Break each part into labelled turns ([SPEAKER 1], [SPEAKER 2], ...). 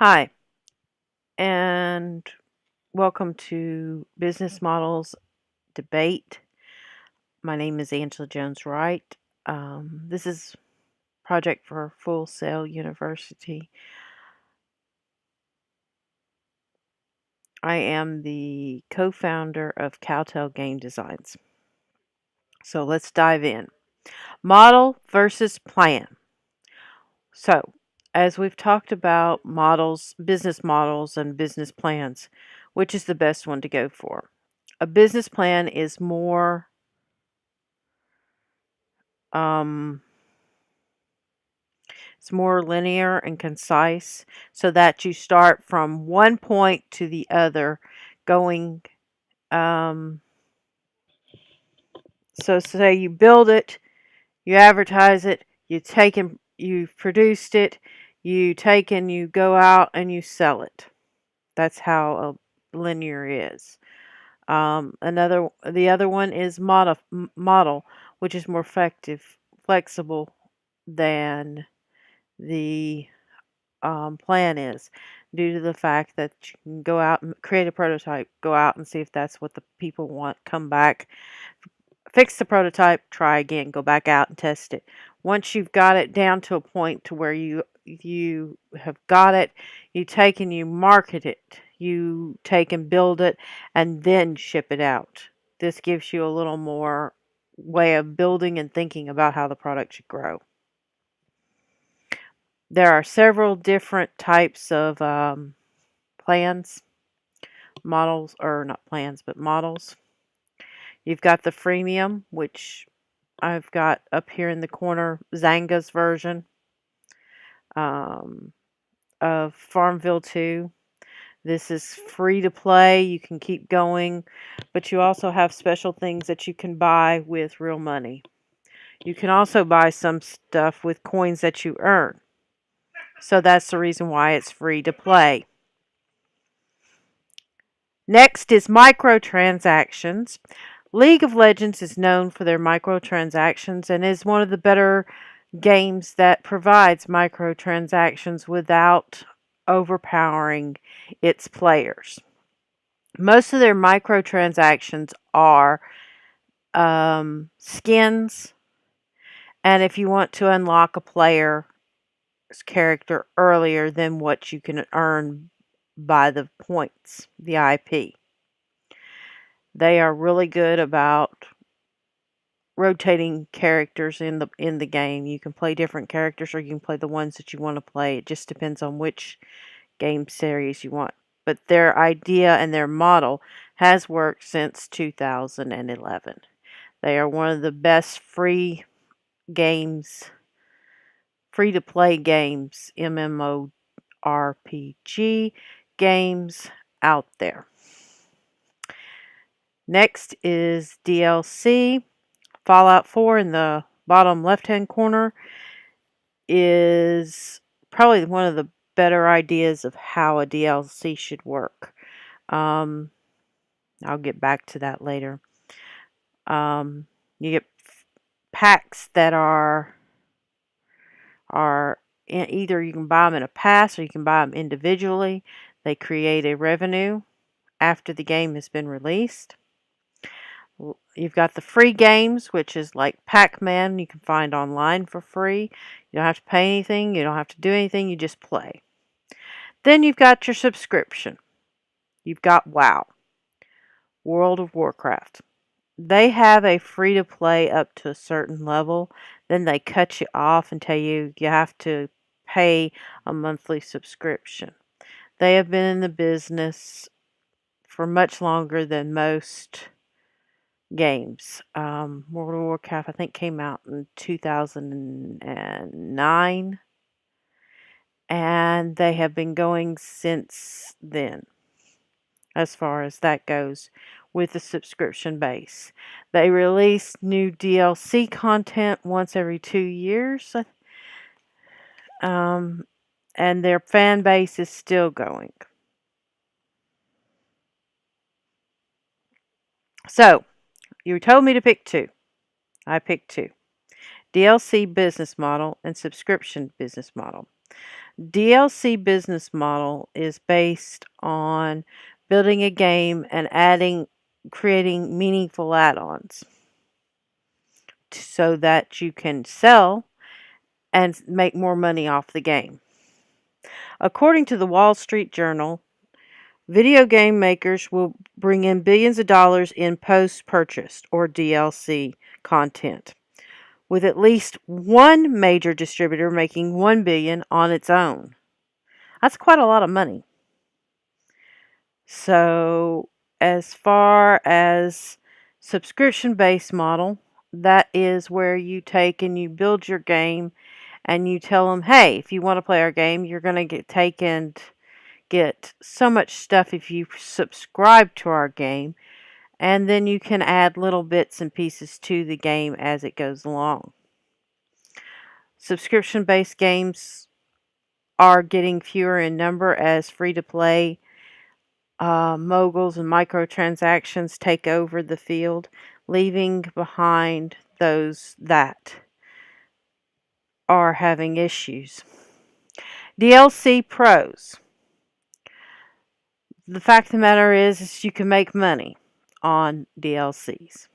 [SPEAKER 1] Hi, and welcome to Business Models Debate. My name is Angela Jones-Wright. This is Project for Full Sail University. I am the co-founder of Cowtail Game Designs. So let's dive in. Model versus plan. So, as we've talked about models, business models, and business plans, which is the best one to go for? A business plan is more um, it's more linear and concise so that you start from one point to the other going um, so say you build it, you advertise it, you've produced it, you take and you go out and you sell it. That's how a linear is. The other one is model, which is more flexible than the plan is, due to the fact that you can go out and create a prototype, go out and see if that's what the people want, come back, fix the prototype, try again, go back out and test it. Once you've got it down to a point to where you have got it, you take and you market it. You take and build it and then ship it out. This gives you a little more way of building and thinking about how the product should grow. There are several different types of plans, models, or not plans, but models. You've got the freemium, which I've got up here in the corner, Zanga's version um, of Farmville 2. This is free to play. You can keep going, but you also have special things that you can buy with real money. You can also buy some stuff with coins that you earn. So that's the reason why it's free to play. Next is microtransactions. League of Legends is known for their microtransactions and is one of the better games that provides microtransactions without overpowering its players. Most of their microtransactions are skins, and if you want to unlock a player's character earlier than what you can earn by the points, the IP. They are really good about rotating characters in the game. You can play different characters or you can play the ones that you want to play. It just depends on which game series you want. But their idea and their model has worked since 2011. They are one of the best free to play games, MMORPG games out there. Next is DLC. Fallout 4 in the bottom left-hand corner is probably one of the better ideas of how a DLC should work. I'll get back to that later. You get packs that are either you can buy them in a pass or you can buy them individually. They create a revenue after the game has been released. You've got the free games, which is like Pac-Man, you can find online for free. You don't have to pay anything, you don't have to do anything, you just play. Then you've got your subscription. You've got WoW, World of Warcraft. They have a free to play up to a certain level, then they cut you off and tell you you have to pay a monthly subscription. They have been in the business for much longer than most games. World of Warcraft, I think, came out in 2009, and they have been going since then, as far as that goes, with the subscription base. They release new DLC content once every 2 years, um, and their fan base is still going. So, you told me to pick two. I picked two. DLC business model and subscription business model. DLC business model is based on building a game and creating meaningful add-ons so that you can sell and make more money off the game. According to the Wall Street Journal, video game makers will bring in billions of dollars in post-purchase or DLC content, with at least one major distributor making $1 billion on its own. That's quite a lot of money. So, as far as subscription-based model, that is where you take and you build your game and you tell them, hey, if you want to play our game, you're going to take and get so much stuff if you subscribe to our game, and then you can add little bits and pieces to the game as it goes along. Subscription-based games are getting fewer in number as free-to-play moguls and microtransactions take over the field, leaving behind those that are having issues. DLC pros. The fact of the matter is you can make money on DLCs.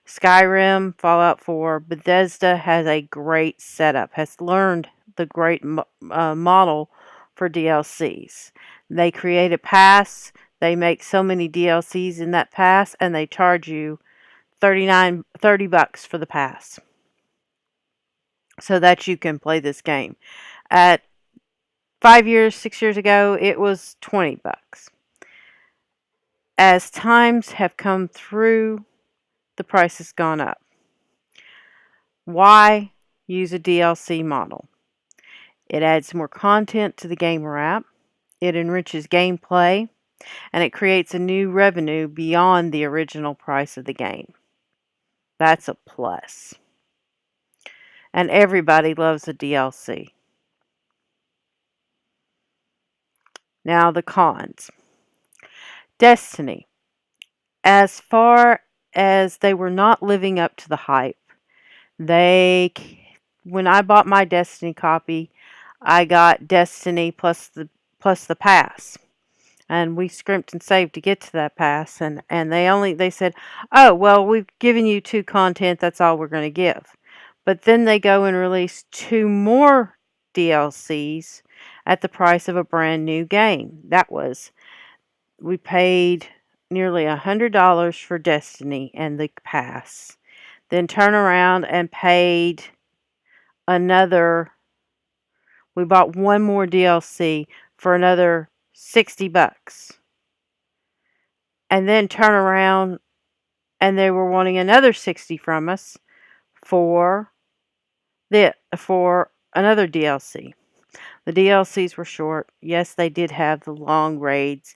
[SPEAKER 1] Skyrim, Fallout 4, Bethesda has a great setup, has learned the great model for DLCs. They create a pass, they make so many DLCs in that pass, and they charge you $30 for the pass so that you can play this game. At 6 years ago, it was $20. As times have come through, the price has gone up. Why use a DLC model? It adds more content to the gamer app, it enriches gameplay, and it creates a new revenue beyond the original price of the game. That's a plus. And everybody loves a DLC. Now the cons. Destiny. As far as they were not living up to the hype, when I bought my Destiny copy, I got Destiny plus the pass. And we scrimped and saved to get to that pass, and they said, "Oh, well, we've given you 2 content, that's all we're going to give." But then they go and release 2 more DLCs at the price of a brand new game. We paid nearly $100 for Destiny and the pass. Then turn around and paid we bought one more DLC for another $60. And then turn around and they were wanting another 60 from us for another DLC. The DLCs were short. Yes, they did have the long raids,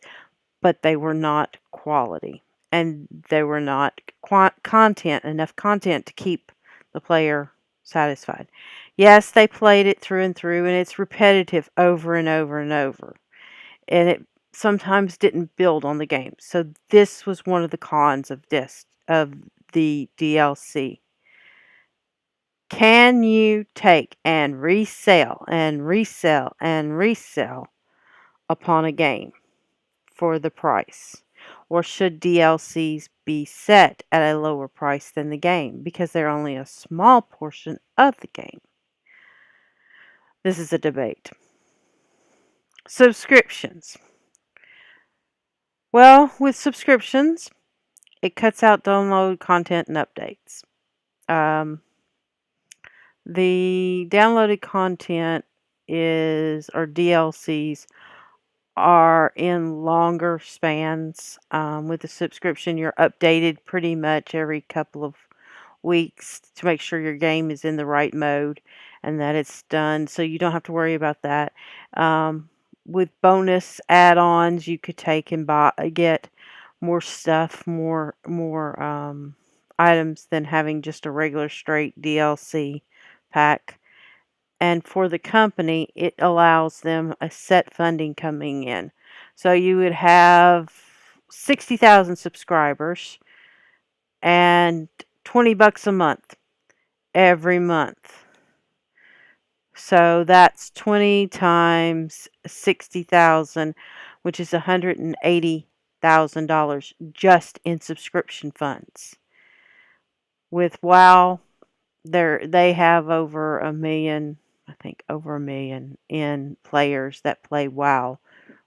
[SPEAKER 1] but they were not quality. And they were not enough content to keep the player satisfied. Yes, they played it through and through, and it's repetitive over and over and over. And it sometimes didn't build on the game. So this was one of the cons of the DLC. Can you take and resell and resell and resell upon a game for the price? Or should DLCs be set at a lower price than the game because they're only a small portion of the game? This is a debate. Subscriptions. Well, with subscriptions, it cuts out download content and updates. The downloaded content or DLCs are in longer spans. With the subscription, you're updated pretty much every couple of weeks to make sure your game is in the right mode and that it's done, so you don't have to worry about that. With bonus add-ons, you could take and get more stuff, more items than having just a regular straight DLC pack. And for the company, it allows them a set funding coming in. So you would have 60,000 subscribers and $20 a month every month. So that's 20 times 60,000, which is $180,000 just in subscription funds. With WoW, they have over a million, I think over a million in players that play WoW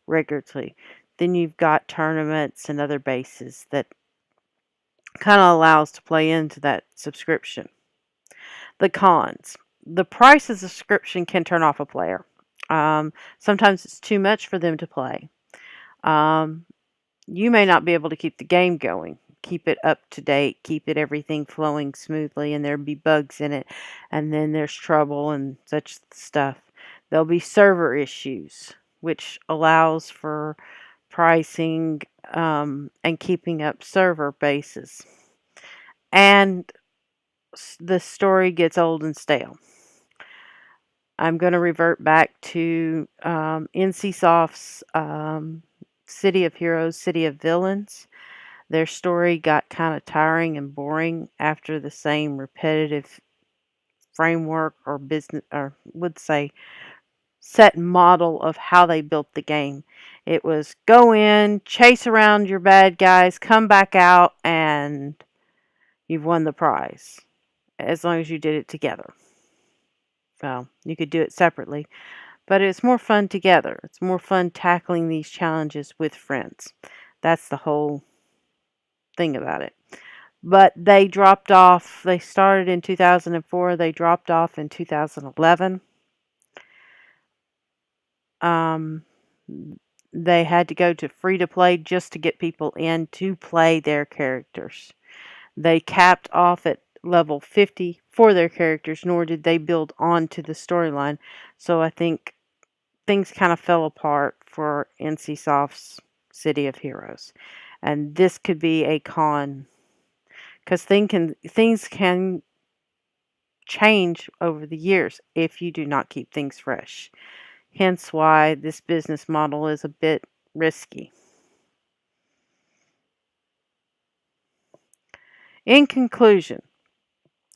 [SPEAKER 1] regularly. Then you've got tournaments and other bases that kind of allows to play into that subscription. The cons. The price of subscription can turn off a player. Sometimes it's too much for them to play. Um, you may not be able to keep the game going, keep it up to date, keep it everything flowing smoothly, and there'll be bugs in it, and then there's trouble and such stuff. There'll be server issues, which allows for pricing and keeping up server bases. And the story gets old and stale. I'm going to revert back to NCSoft's City of Heroes, City of Villains. Their story got kind of tiring and boring after the same repetitive framework or business, or would say set model of how they built the game. It was go in, chase around your bad guys, come back out, and you've won the prize. As long as you did it together. Well, you could do it separately, but it's more fun together. It's more fun tackling these challenges with friends. That's the whole thing about it. But they dropped off. They started in 2004. They dropped off in 2011. They had to go to free to play just to get people in to play their characters. They capped off at level 50 for their characters, nor did they build onto the storyline. So I think things kind of fell apart for NCSoft's City of Heroes. And this could be a con because things can change over the years if you do not keep things fresh. Hence why this business model is a bit risky. In conclusion,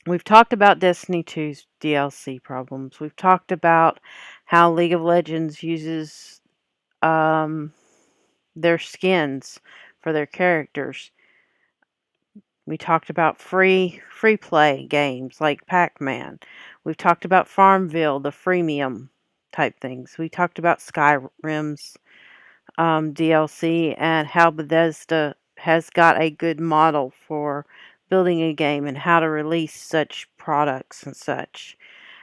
[SPEAKER 1] we've talked about Destiny 2's DLC problems. We've talked about how League of Legends uses their skins for their characters. We talked about free play games like Pac-Man. We've talked about Farmville, the freemium type things. We talked about Skyrim's DLC and how Bethesda has got a good model for building a game and how to release such products and such.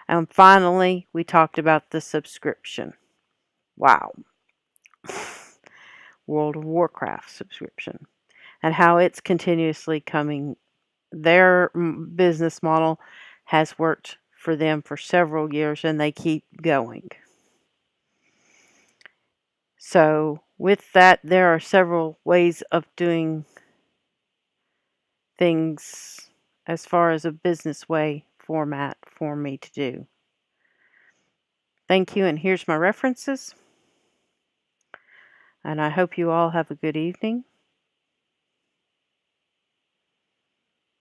[SPEAKER 1] And finally, we talked about the subscription. Wow. World of Warcraft subscription. And how it's continuously coming. Their business model has worked for them for several years and they keep going. So, with that, there are several ways of doing things as far as a business way format for me to do. Thank you, and here's my references. And I hope you all have a good evening.